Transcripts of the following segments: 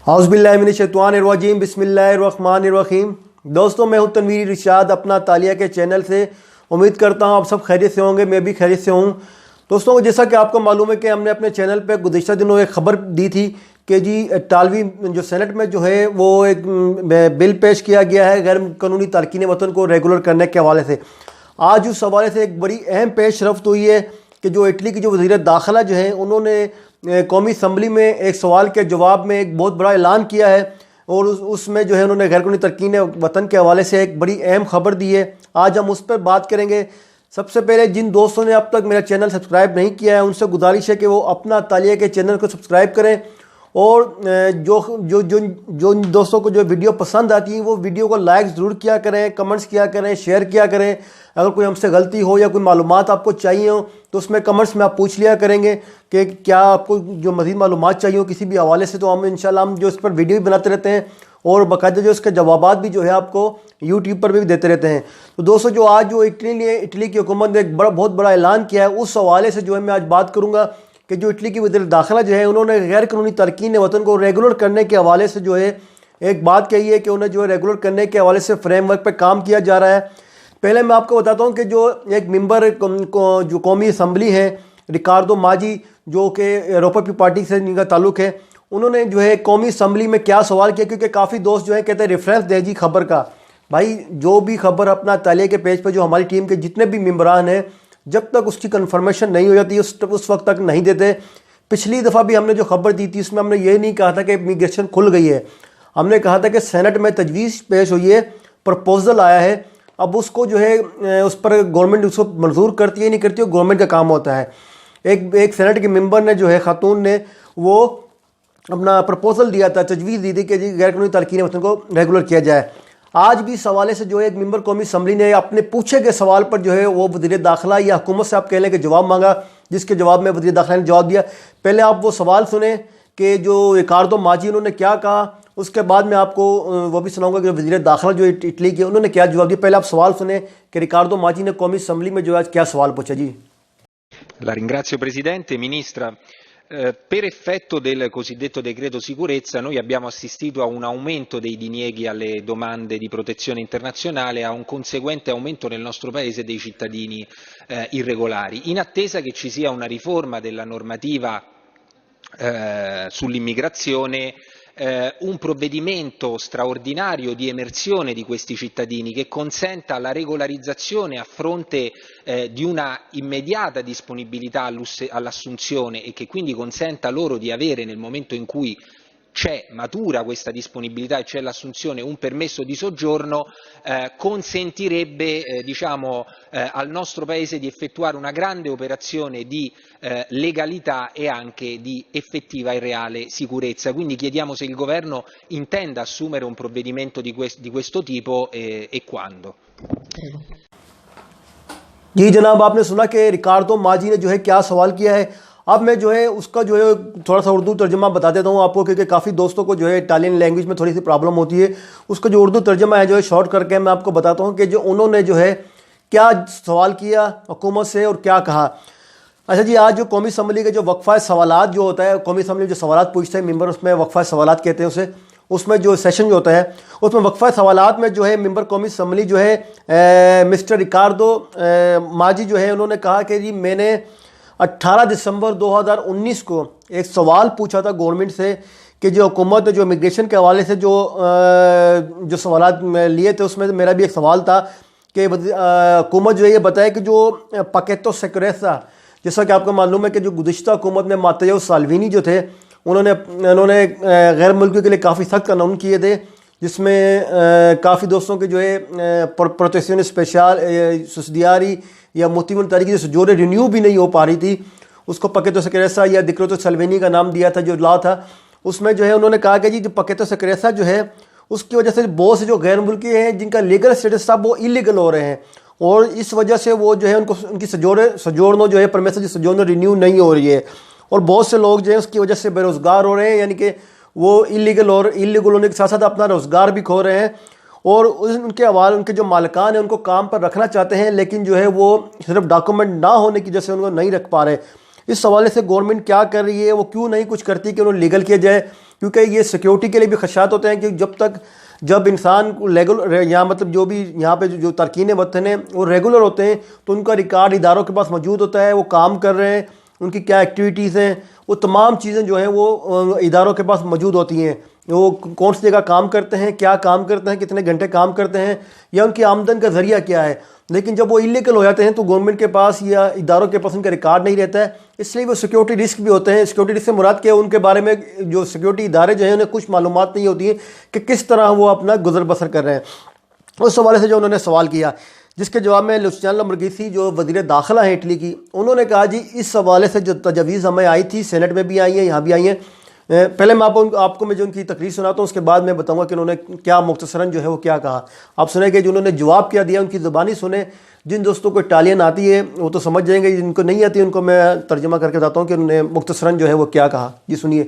اعوذ باللہ من الشیطان الرجیم، بسم اللہ الرحمن الرحیم۔ دوستوں، میں ہوں تنویر ارشاد اپنا اطالیہ کے چینل سے۔ امید کرتا ہوں آپ سب خیریت سے ہوں گے، میں بھی خیریت سے ہوں۔ دوستوں، جیسا کہ آپ کو معلوم ہے کہ ہم نے اپنے چینل پہ گزشتہ دنوں ایک خبر دی تھی کہ جی اٹالوی جو سینٹ میں جو ہے وہ ایک بل پیش کیا گیا ہے غیر قانونی تارکین وطن کو ریگولر کرنے کے حوالے سے۔ آج اس حوالے سے ایک بڑی اہم پیش رفت ہوئی ہے کہ جو اٹلی کی جو وزیر داخلہ جو ہیں انہوں نے قومی اسمبلی میں ایک سوال کے جواب میں ایک بہت بڑا اعلان کیا ہے، اور اس میں جو ہے انہوں نے غیر قانونی تارکین وطن کے حوالے سے ایک بڑی اہم خبر دی ہے۔ آج ہم اس پر بات کریں گے۔ سب سے پہلے جن دوستوں نے اب تک میرا چینل سبسکرائب نہیں کیا ہے ان سے گزارش ہے کہ وہ اپنا اطالیہ کے چینل کو سبسکرائب کریں، اور جو دوستوں کو جو ویڈیو پسند آتی ہیں وہ ویڈیو کو لائک ضرور کیا کریں، کمنٹس کیا کریں، شیئر کیا کریں۔ اگر کوئی ہم سے غلطی ہو یا کوئی معلومات آپ کو چاہیے ہو تو اس میں کمنٹس میں آپ پوچھ لیا کریں گے کہ کیا آپ کو جو مزید معلومات چاہیے ہو کسی بھی حوالے سے، تو ہم انشاءاللہ ہم جو اس پر ویڈیو بھی بناتے رہتے ہیں اور باقاعدہ جو اس کے جوابات بھی جو ہے آپ کو یوٹیوب پر بھی دیتے رہتے ہیں۔ تو دوستوں، جو آج جو اٹلی کی حکومت نے ایک بہت بڑا اعلان کیا ہے، اس حوالے سے جو ہے میں آج بات کروں گا کہ جو اٹلی کی وزیر داخلہ جو ہے انہوں نے غیر قانونی تارکین وطن کو ریگولر کرنے کے حوالے سے جو ہے ایک بات کہی ہے کہ انہیں جو ہے ریگولر کرنے کے حوالے سے فریم ورک پہ کام کیا جا رہا ہے۔ پہلے میں آپ کو بتاتا ہوں کہ جو ایک ممبر جو قومی اسمبلی ہیں ریکارڈو ماجی، جو کہ یوروپی پارٹی سے ان کا تعلق ہے، انہوں نے جو ہے قومی اسمبلی میں کیا سوال کیا، کیونکہ کافی دوست جو ہے کہتے ہیں ریفرنس دے جی خبر کا۔ بھائی، جو بھی خبر اپنا اطالیہ کے پیج پہ جو ہماری ٹیم کے جتنے بھی ممبران ہیں، جب تک اس کی کنفرمیشن نہیں ہو جاتی اس وقت تک نہیں دیتے۔ پچھلی دفعہ بھی ہم نے جو خبر دی تھی اس میں ہم نے یہ نہیں کہا تھا کہ امیگریشن کھل گئی ہے، ہم نے کہا تھا کہ سینٹ میں تجویز پیش ہوئی ہے، پرپوزل آیا ہے، اب اس کو جو ہے اس پر گورنمنٹ اس کو منظور کرتی ہے نہیں کرتی ہے، گورنمنٹ کا کام ہوتا ہے۔ ایک سینٹ کے ممبر نے جو ہے خاتون نے وہ اپنا پرپوزل دیا تھا، تجویز دی تھی کہ جی غیر قانونی تارکین وطن کو ریگولر کیا جائے۔ آج بھی اس حوالے سے جو ہے ایک ممبر قومی اسمبلی نے اپنے پوچھے گئے سوال پر جو ہے وہ وزیر داخلہ یا حکومت سے آپ کہہ لیں کہ جواب مانگا، جس کے جواب میں وزیر داخلہ نے جواب دیا۔ پہلے آپ وہ سوال سنیں کہ جو ریکارڈو ماجی انہوں نے کیا کہا، اس کے بعد میں آپ کو وہ بھی سناؤں گا کہ وزیر داخلہ جو اٹلی کے انہوں نے کیا جواب دیا۔ پہلے آپ سوال سنیں کہ ریکارڈو ماجی نے قومی اسمبلی میں جو آج کیا سوال پوچھا۔ جی La ringrazio Presidente. Ministra, per effetto del cosiddetto decreto sicurezza noi abbiamo assistito a un aumento dei dinieghi alle domande di protezione internazionale, a un conseguente aumento nel nostro Paese dei cittadini irregolari. In attesa che ci sia una riforma della normativa sull'immigrazione, un provvedimento straordinario di emersione di questi cittadini che consenta la regolarizzazione a fronte di una immediata disponibilità all'assunzione e che quindi consenta loro di avere nel momento in cui matura questa disponibilità e c'è l'assunzione un permesso di soggiorno, consentirebbe al nostro Paese di effettuare una grande operazione di legalità e anche di effettiva e reale sicurezza. Quindi chiediamo se il Governo intenda assumere un provvedimento di questo tipo e quando. جی جناب، آپ نے سنا کہ Ricardo ماجی نے جو ہے کیا سوال کیا ہے۔ اب میں جو ہے اس کا جو ہے تھوڑا سا اردو ترجمہ بتا دیتا ہوں آپ کو، کیونکہ کافی دوستوں کو جو ہے اٹالین لینگویج میں تھوڑی سی پرابلم ہوتی ہے۔ اس کا جو اردو ترجمہ ہے جو ہے شارٹ کر کے میں آپ کو بتاتا ہوں کہ جو انہوں نے جو ہے کیا سوال کیا حکومت سے اور کیا کہا۔ اچھا جی، آج جو قومی اسمبلی کے جو وقفہ سوالات جو ہوتا ہے، قومی اسمبلی جو سوالات پوچھتے ہیں ممبر، اس میں وقفہ سوالات کہتے ہیں اسے، اس میں جو سیشن جو ہوتا ہے اس میں وقفہ سوالات میں جو ہے ممبر قومی اسمبلی جو ہے مسٹر ریکارڈو ماجی جو ہے انہوں نے کہا کہ جی میں نے 18 دسمبر 2019 کو ایک سوال پوچھا تھا گورنمنٹ سے کہ جو حکومت جو امیگریشن کے حوالے سے جو سوالات میں لیے تھے اس میں میرا بھی ایک سوال تھا کہ حکومت جو ہے یہ بتائے کہ جو پاکیٹو سیکوریسا، جیسا کہ آپ کو معلوم ہے کہ جو گزشتہ حکومت میں ماتیو سالوینی جو تھے انہوں نے غیر ملکیوں کے لیے کافی سخت قانون کیے تھے، جس میں کافی دوستوں کے جو ہے پروٹیکشن اسپیشل سسڈیاری یا موتیون طریقے سے جو رینیو بھی نہیں ہو پا رہی تھی، اس کو پاکیٹو سیکوریسا یا ڈیکریٹو سالوینی کا نام دیا تھا جو لا تھا۔ اس میں جو ہے انہوں نے کہا کہ جی جو پاکیٹو سیکوریسا جو ہے اس کی وجہ سے بہت سے جو غیر ملکی ہیں جن کا لیگل اسٹیٹس تھا وہ انلیگل ہو رہے ہیں، اور اس وجہ سے وہ جو ہے ان کی سجورنو جو ہے پرمیسر دی سجورنو رینیو نہیں ہو رہی ہے، اور بہت سے لوگ جو ہیں اس کی وجہ سے بے روزگار ہو رہے ہیں، یعنی کہ وہ انلیگل ہونے کے ساتھ ساتھ اپنا روزگار بھی کھو رہے ہیں، اور ان کے جو مالکان ہیں ان کو کام پر رکھنا چاہتے ہیں لیکن جو ہے وہ صرف ڈاکومنٹ نہ ہونے کی وجہ سے ان کو نہیں رکھ پا رہے۔ اس حوالے سے گورنمنٹ کیا کر رہی ہے، وہ کیوں نہیں کچھ کرتی کہ انہوں لیگل کیا جائے۔ کیونکہ یہ سیکیورٹی کے لیے بھی خدشات ہوتے ہیں کہ جب انسان کو یا مطلب جو بھی یہاں پہ جو تارکین وطن ہیں وہ ریگولر ہوتے ہیں تو ان کا ریکارڈ اداروں کے پاس موجود ہوتا ہے، وہ کام کر رہے ہیں، ان کی کیا ایکٹیویٹیز ہیں، وہ تمام چیزیں جو ہیں وہ اداروں کے پاس موجود ہوتی ہیں، وہ کون سی جگہ کام کرتے ہیں، کیا کام کرتے ہیں، کتنے گھنٹے کام کرتے ہیں، یا ان کی آمدن کا ذریعہ کیا ہے۔ لیکن جب وہ انلیگل ہو جاتے ہیں تو گورنمنٹ کے پاس یا اداروں کے پاس ان کا ریکارڈ نہیں رہتا ہے، اس لیے وہ سیکیورٹی رسک بھی ہوتے ہیں۔ سیکیورٹی رسک سے مراد کیا ہے، ان کے بارے میں جو سیکیورٹی ادارے جو ہیں انہیں کچھ معلومات نہیں ہوتی ہیں کہ کس طرح وہ اپنا گزر بسر کر رہے ہیں۔ اس حوالے سے جو انہوں نے سوال کیا، جس کے جواب میں لوچیانو لامبورگھینی جو وزیر داخلہ ہیں اٹلی کی، انہوں نے کہا جی اس حوالے سے جو تجاویز ہمیں آئی تھی، سینٹ میں بھی آئی ہیں، یہاں بھی آئی ہیں۔ پہلے میں آپ کو میں جو ان کی تقریر سناتا ہوں، اس کے بعد میں بتاؤں گا کہ انہوں نے کیا مختصراً جو ہے وہ کیا کہا۔ آپ سنیں کہ جو انہوں نے جواب کیا دیا ان کی زبانی سنیں۔ جن دوستوں کو اٹالین آتی ہے وہ تو سمجھ جائیں گے، جن کو نہیں آتی ان کو میں ترجمہ کر کے بتاتا ہوں کہ انہوں نے مختصراً جو ہے وہ کیا کہا۔ جی سنیے۔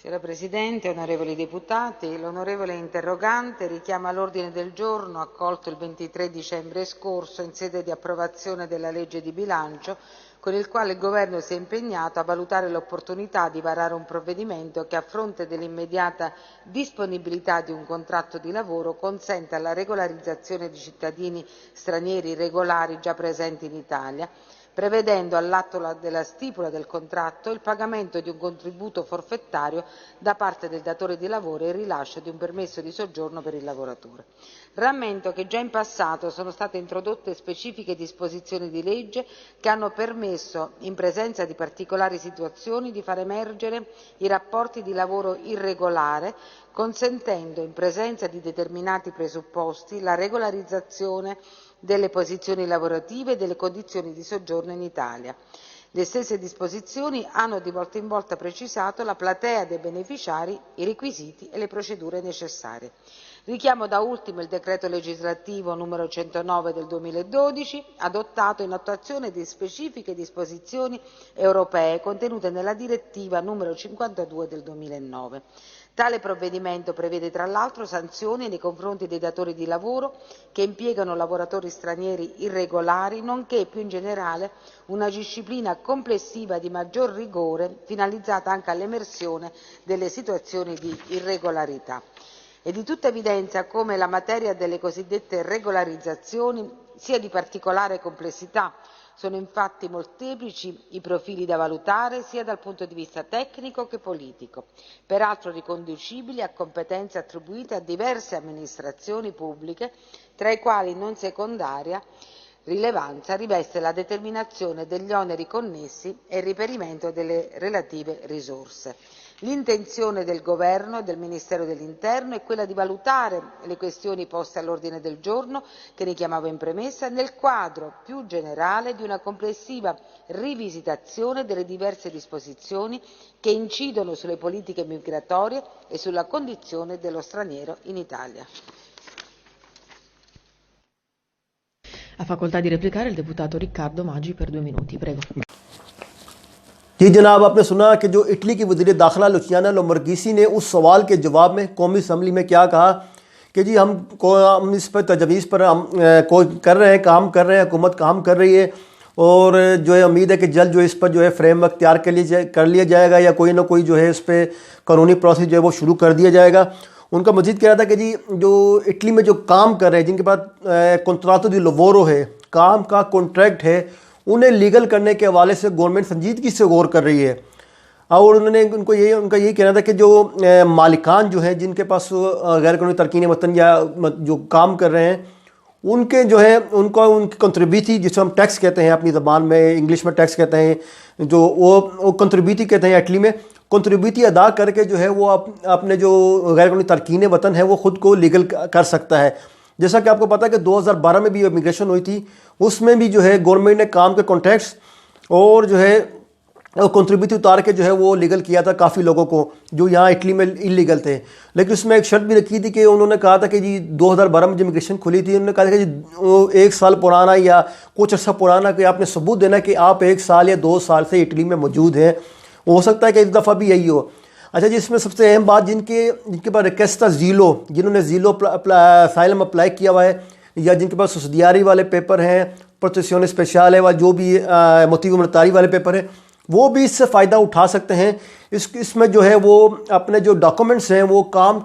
Signora Presidente, onorevoli deputati, l'onorevole interrogante richiama l'ordine del giorno accolto il 23 dicembre scorso in sede di approvazione della legge di bilancio, con il quale il Governo si è impegnato a valutare l'opportunità di varare un provvedimento che, a fronte dell'immediata disponibilità di un contratto di lavoro, consenta la regolarizzazione di cittadini stranieri regolari già presenti in Italia, prevedendo all'atto della stipula del contratto il pagamento di un contributo forfettario da parte del datore di lavoro e il rilascio di un permesso di soggiorno per il lavoratore. Rammento che già in passato sono state introdotte specifiche disposizioni di legge che hanno permesso, in presenza di particolari situazioni, di far emergere i rapporti di lavoro irregolare, consentendo, in presenza di determinati presupposti, la regolarizzazione delle posizioni lavorative e delle condizioni di soggiorno in Italia. Le stesse disposizioni hanno di volta in volta precisato la platea dei beneficiari, i requisiti e le procedure necessarie. Richiamo da ultimo il decreto legislativo numero 109 del 2012, adottato in attuazione di specifiche disposizioni europee contenute nella direttiva numero 52 del 2009. Tale provvedimento prevede tra l'altro sanzioni nei confronti dei datori di lavoro che impiegano lavoratori stranieri irregolari, nonché più in generale una disciplina complessiva di maggior rigore finalizzata anche all'emersione delle situazioni di irregolarità. È di tutta evidenza come la materia delle cosiddette regolarizzazioni sia di particolare complessità. Sono infatti molteplici i profili da valutare sia dal punto di vista tecnico che politico, peraltro riconducibili a competenze attribuite a diverse amministrazioni pubbliche, tra i quali non secondaria rilevanza riveste la determinazione degli oneri connessi e il reperimento delle relative risorse. L'intenzione del Governo e del Ministero dell'Interno è quella di valutare le questioni poste all'ordine del giorno, che richiamavo in premessa, nel quadro più generale di una complessiva rivisitazione delle diverse disposizioni che incidono sulle politiche migratorie e sulla condizione dello straniero in Italia. Ha facoltà di replicare il deputato Riccardo Maggi per 2 minuti, prego. جی جناب، آپ نے سنا کہ جو Italy کی وزیر داخلہ لوچیانو لامبورگھینی نے اس سوال کے جواب میں قومی اسمبلی میں کیا کہا کہ جی ہم اس پر تجویز پر ہم کر رہے ہیں، کام کر رہے ہیں، حکومت کام کر رہی ہے، اور جو ہے امید ہے کہ جلد جو اس پر جو ہے فریم ورک تیار کر لیا جائے گا، یا کوئی نہ کوئی جو ہے اس پہ قانونی پروسیس جو ہے وہ شروع کر دیا جائے گا۔ ان کا مزید کہنا تھا کہ جی جو اٹلی میں جو کام کر رہے ہیں، جن کے پاس کنٹراتو دی لوورو ہے، کام کا کانٹریکٹ ہے، انہیں لیگل کرنے کے حوالے سے گورنمنٹ سنجیدگی سے غور کر رہی ہے۔ اور انہوں نے ان کا یہی کہنا تھا کہ جو مالکان جو ہیں جن کے پاس غیر قانونی تارکین وطن یا جو کام کر رہے ہیں، ان کے جو ہے ان کی کنٹریبیوٹی، جسے ہم ٹیکس کہتے ہیں اپنی زبان میں، انگلش میں ٹیکس کہتے ہیں، جو وہ کنٹریبیوٹی کہتے ہیں اٹلی میں، کنٹریبیوٹی ادا کر کے جو ہے وہ اپنے جو غیر قانونی تارکین وطن ہے وہ خود کو لیگل کر سکتا ہے۔ جیسا کہ آپ کو پتہ ہے کہ 2012 میں بھی امیگریشن ہوئی تھی، اس میں بھی جو ہے گورنمنٹ نے کام کے کانٹریکٹس اور جو ہے کنٹریبیوٹی اتار کے جو ہے وہ لیگل کیا تھا کافی لوگوں کو جو یہاں اٹلی میں انلیگل تھے۔ لیکن اس میں ایک شرط بھی رکھی تھی کہ انہوں نے کہا تھا کہ جی 2012 میں جو امیگریشن کھلی تھی، انہوں نے کہا تھا کہ جی 1 سال پرانا یا کچھ عرصہ پرانا کہ آپ نے ثبوت دینا کہ آپ 1 سال یا 2 سال سے اٹلی میں موجود ہیں۔ ہو سکتا ہے کہ اس دفعہ بھی یہی ہو۔ اچھا جی، اس میں سب سے اہم بات جن کے پاس ریکویسٹ تھا زیلو، جنہوں نے زیلو اسائلم اپلائی کیا ہوا ہے، یا جن کے پاس سسدیاری والے پیپر ہیں، پروتیکشن اسپیشل ہے، جو بھی موتیو مونیٹاری والے پیپر ہیں، وہ بھی اس سے فائدہ اٹھا سکتے ہیں. اس میں جو ہے وہ اپنے جو ڈاکومنٹس ہیں وہ کام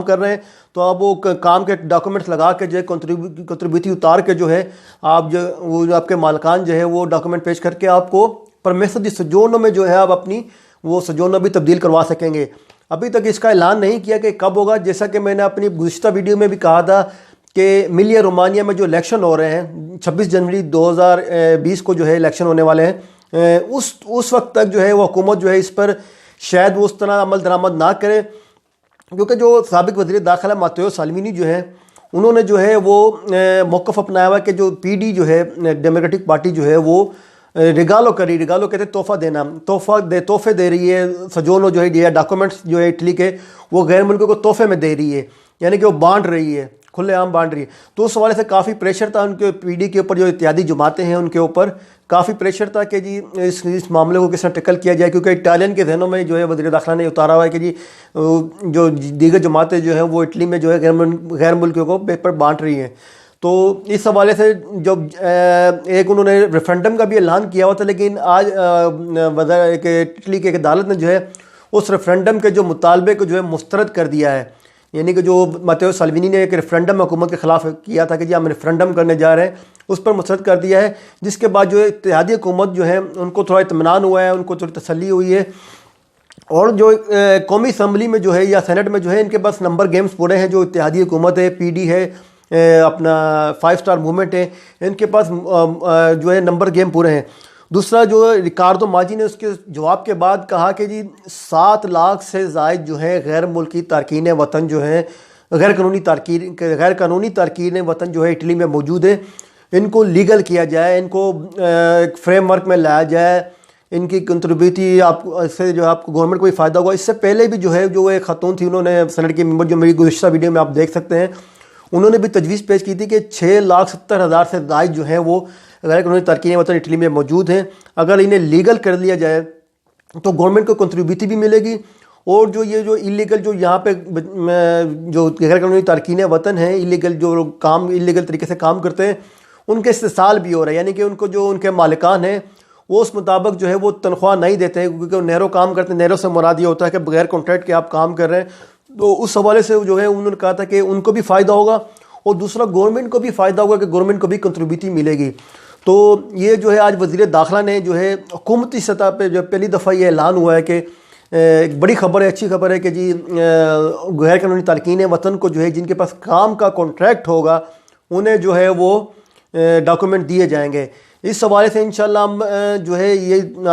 کر رہے ہیں تو اب وہ کام کے ڈاکومنٹس لگا کے جو ہے کنٹریبیوٹی اتار کے جو ہے وہ آپ کے مالکان جو ہے وہ ڈاکومنٹ پیش کر کے آپ کو پرمیسو دی سجورنو میں جو ہے آپ اپنی وہ سجورنو بھی تبدیل کروا سکیں گے. ابھی تک اس کا اعلان نہیں کیا کہ کب ہوگا. جیسا کہ میں نے اپنی گزشتہ ویڈیو میں بھی کہا تھا کہ ملیہ رومانیہ میں جو الیکشن ہو رہے ہیں 26 جنوری 2020 کو جو ہے الیکشن ہونے والے ہیں, اس وقت تک جو ہے وہ حکومت جو ہے اس پر شاید وہ اس طرح عمل درآمد نہ کرے, کیونکہ جو سابق وزیر داخلہ ماتیو سالوینی جو ہے انہوں نے جو ہے وہ موقف اپنایا ہوا کہ جو پی ڈی جو ہے ڈیموکریٹک پارٹی جو ہے وہ ریگالو کہتے ہیں تحفہ دینا, تحفے دے رہی ہے سجورنو جو ہے ڈاکومنٹس جو ہے اٹلی کے وہ غیر ملکوں کو تحفے میں دے رہی ہے, یعنی کہ وہ بانٹ رہی ہے, کھلے عام بانٹ رہی ہے. تو اس حوالے سے کافی پریشر تھا ان کے پی ڈی کے اوپر, جو اتحادی جماعتیں ہیں ان کے اوپر کافی پریشر تھا کہ جی اس معاملے کو کس طرح ٹیکل کیا جائے, کیونکہ اٹالین کے ذہنوں میں جو ہے وزیر داخلہ نے اتارا ہوا ہے کہ جی جو دیگر جماعتیں جو ہیں وہ اٹلی میں جو ہے غیر ملکیوں کو پیپر بانٹ رہی ہیں. تو اس حوالے سے جب ایک انہوں نے ریفرینڈم کا بھی اعلان کیا ہوا تھا, لیکن آج اٹلی کی ایک عدالت نے جو ہے اس ریفرینڈم کے جو مطالبے کو جو ہے مسترد کر دیا ہے. یعنی کہ جو ماتیو سالوینی نے ایک ریفرینڈم حکومت کے خلاف کیا تھا کہ جی ہم ریفرینڈم کرنے جا رہے ہیں, اس پر مسترد کر دیا ہے, جس کے بعد جو اتحادی حکومت جو ہے ان کو تھوڑا اطمینان ہوا ہے, ان کو تھوڑی تسلی ہوئی ہے. اور جو قومی اسمبلی میں جو ہے یا سینٹ میں جو ہے ان کے پاس نمبر گیمز پورے ہیں. جو اتحادی حکومت ہے, پی ڈی ہے, اپنا 5 اسٹار موومنٹ ہے, ان کے پاس جو ہے نمبر گیم پورے ہیں. دوسرا جو ریکارڈو ماجی نے اس کے جواب کے بعد کہا کہ جی 7 لاکھ سے زائد جو ہے غیر ملکی تارکین وطن جو ہیں غیر قانونی تارکین وطن جو ہے اٹلی میں موجود ہے, ان کو لیگل کیا جائے, ان کو ایک فریم ورک میں لایا جائے, ان کی کنٹریبیوٹی آپ سے جو آپ کو گورنمنٹ کو بھی فائدہ ہوگا. اس سے پہلے بھی جو ہے جو ایک خاتون تھی, انہوں نے سینٹ کی ممبر, جو میری گزشتہ ویڈیو میں آپ دیکھ سکتے ہیں, انہوں نے بھی تجویز پیش کی تھی کہ 6,70,000 سے زائد جو ہیں وہ غیر قانونی تارکین وطن اٹلی میں موجود ہیں. اگر انہیں لیگل کر لیا جائے تو گورنمنٹ کو کنٹریبیوٹی بھی ملے گی, اور جو یہ جو ایلیگل جو یہاں پہ جو غیر قانونی تارکین وطن ہیں, ایلیگل جو کام ایلیگل طریقے سے کام کرتے ہیں, ان کے استحصال بھی ہو رہا ہے. یعنی کہ ان کو جو ان کے مالکان ہیں وہ اس مطابق جو ہے وہ تنخواہ نہیں دیتے ہیں, کیونکہ وہ نیرو کام کرتے ہیں. نیرو سے مراد یہ ہوتا ہے کہ بغیر کانٹریکٹ کے آپ کام کر رہے ہیں. تو اس حوالے سے جو ہے انہوں نے کہا تھا کہ ان کو بھی فائدہ ہوگا, اور دوسرا گورنمنٹ کو بھی فائدہ ہوگا کہ گورنمنٹ کو بھی کنٹریبیوٹی ملے گی. تو یہ جو ہے آج وزیر داخلہ نے جو ہے حکومتی سطح پہ جو پہلی دفعہ یہ اعلان ہوا ہے کہ ایک بڑی خبر ہے, اچھی خبر ہے کہ جی غیر قانونی تارکین وطن کو جو ہے جن کے پاس کام کا کانٹریکٹ ہوگا انہیں جو ہے وہ ڈاکومنٹ دیے جائیں گے. اس حوالے سے انشاءاللہ ہم جو ہے یہ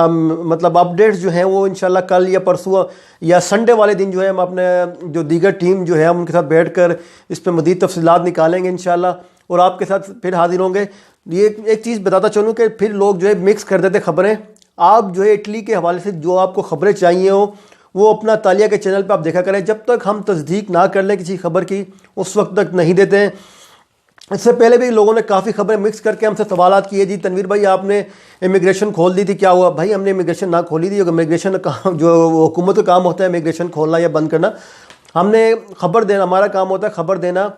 مطلب اپڈیٹس جو ہیں وہ انشاءاللہ کل یا پرسوں یا سنڈے والے دن جو ہے ہم اپنے جو دیگر ٹیم جو ہے ہم ان کے ساتھ بیٹھ کر اس پہ مزید تفصیلات نکالیں گے انشاءاللہ, اور آپ کے ساتھ پھر حاضر ہوں گے. یہ ایک چیز بتاتا چلوں کہ پھر لوگ جو ہے مکس کر دیتے خبریں. آپ جو ہے اٹلی کے حوالے سے جو آپ کو خبریں چاہیے ہوں وہ اپنا اطالیہ کے چینل پہ آپ دیکھا کریں. جب تک ہم تصدیق نہ کر لیں کسی خبر کی اس وقت تک نہیں دیتے ہیں. اس سے پہلے بھی لوگوں نے کافی خبریں مکس کر کے ہم سے سوالات کیے, جی تنویر بھائی آپ نے امیگریشن کھول دی تھی, کیا ہوا؟ بھائی ہم نے امیگریشن نہ کھولی تھی. امیگریشن جو حکومت کا کام ہوتا ہے امیگریشن کھولنا یا بند کرنا, ہم نے خبر دینا, ہمارا کام ہوتا ہے خبر دینا.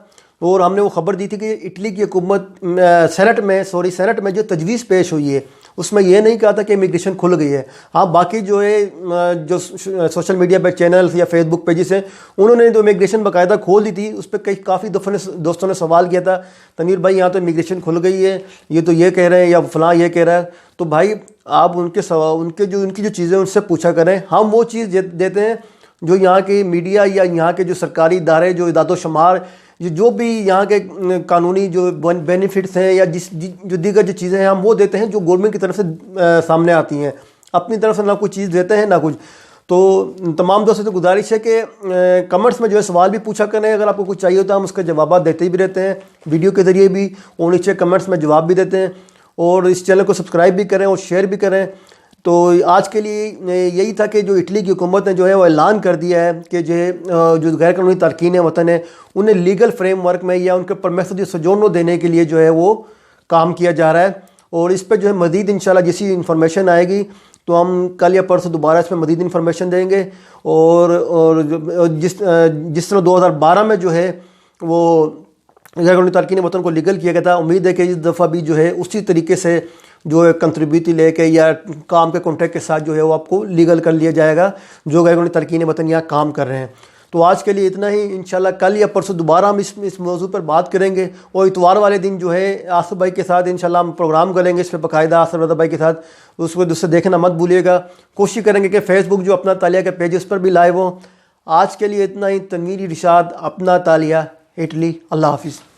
اور ہم نے وہ خبر دی تھی کہ اٹلی کی حکومت سینٹ میں جو تجویز پیش ہوئی ہے اس میں یہ نہیں کہا تھا کہ امیگریشن کھل گئی ہے. ہاں باقی جو ہے جو سوشل میڈیا پہ چینلز یا فیس بک پیجز ہیں انہوں نے جو امیگریشن باقاعدہ کھول دی تھی, اس پہ کافی دوستوں نے سوال کیا تھا, تنویر بھائی یہاں تو امیگریشن کھل گئی ہے, یہ تو یہ کہہ رہے ہیں یا فلاں یہ کہہ رہا ہے. تو بھائی آپ ان کی جو چیزیں ان سے پوچھا کریں. ہم وہ چیز دیتے ہیں جو یہاں کی میڈیا یا یہاں کے جو سرکاری ادارے جو اعداد و شمار جو بھی یہاں کے قانونی جو بینیفٹس ہیں یا جو دیگر جو چیزیں ہیں ہم وہ دیتے ہیں جو گورنمنٹ کی طرف سے سامنے آتی ہیں. اپنی طرف سے نہ کوئی چیز دیتے ہیں نہ کچھ. تو تمام دوستوں سے گزارش ہے کہ کمنٹس میں جو ہے سوال بھی پوچھا کریں, اگر آپ کو کچھ چاہیے ہوتا ہے ہم اس کے جوابات دیتے بھی رہتے ہیں ویڈیو کے ذریعے بھی, اور نیچے کمنٹس میں جواب بھی دیتے ہیں. اور اس چینل کو سبسکرائب بھی کریں اور شیئر بھی کریں. تو آج کے لیے یہی تھا کہ جو اٹلی کی حکومت نے جو ہے وہ اعلان کر دیا ہے کہ جو غیر قانونی تارکین وطن ہیں انہیں لیگل فریم ورک میں یا ان کے پرمیسو دی سوجورنو دینے کے لیے جو ہے وہ کام کیا جا رہا ہے. اور اس پہ جو ہے مزید انشاءاللہ جیسی انفارمیشن آئے گی تو ہم کل یا پرسوں دوبارہ اس پہ مزید انفارمیشن دیں گے. اور جس طرح 2012 میں جو ہے وہ غیر قانونی تارکین وطن کو لیگل کیا گیا تھا, امید ہے کہ اس دفعہ بھی جو ہے اسی طریقے سے جو ہے کنٹریبیوٹی لے کے یا کام کے کانٹریکٹ کے ساتھ جو ہے وہ آپ کو لیگل کر لیا جائے گا جو کہ تارکین وطن یہاں کام کر رہے ہیں۔ تو آج کے لیے اتنا ہی، انشاءاللہ کل یا پرسوں دوبارہ ہم اس موضوع پر بات کریں گے، اور اتوار والے دن جو ہے آصف بھائی کے ساتھ انشاءاللہ ہم پروگرام کریں گے اس پہ باقاعدہ، آصف رضا بھائی کے ساتھ، اس کو دوسرے دیکھنا مت بھولیے گا۔ کوشش کریں گے کہ فیس بک جو اپنا تالیہ کے پیجز پر بھی لائیو ہوں۔ آج کے لیے اتنا ہی، تنویر ارشاد، اپنا تالیہ، اٹلی۔ اللہ حافظ۔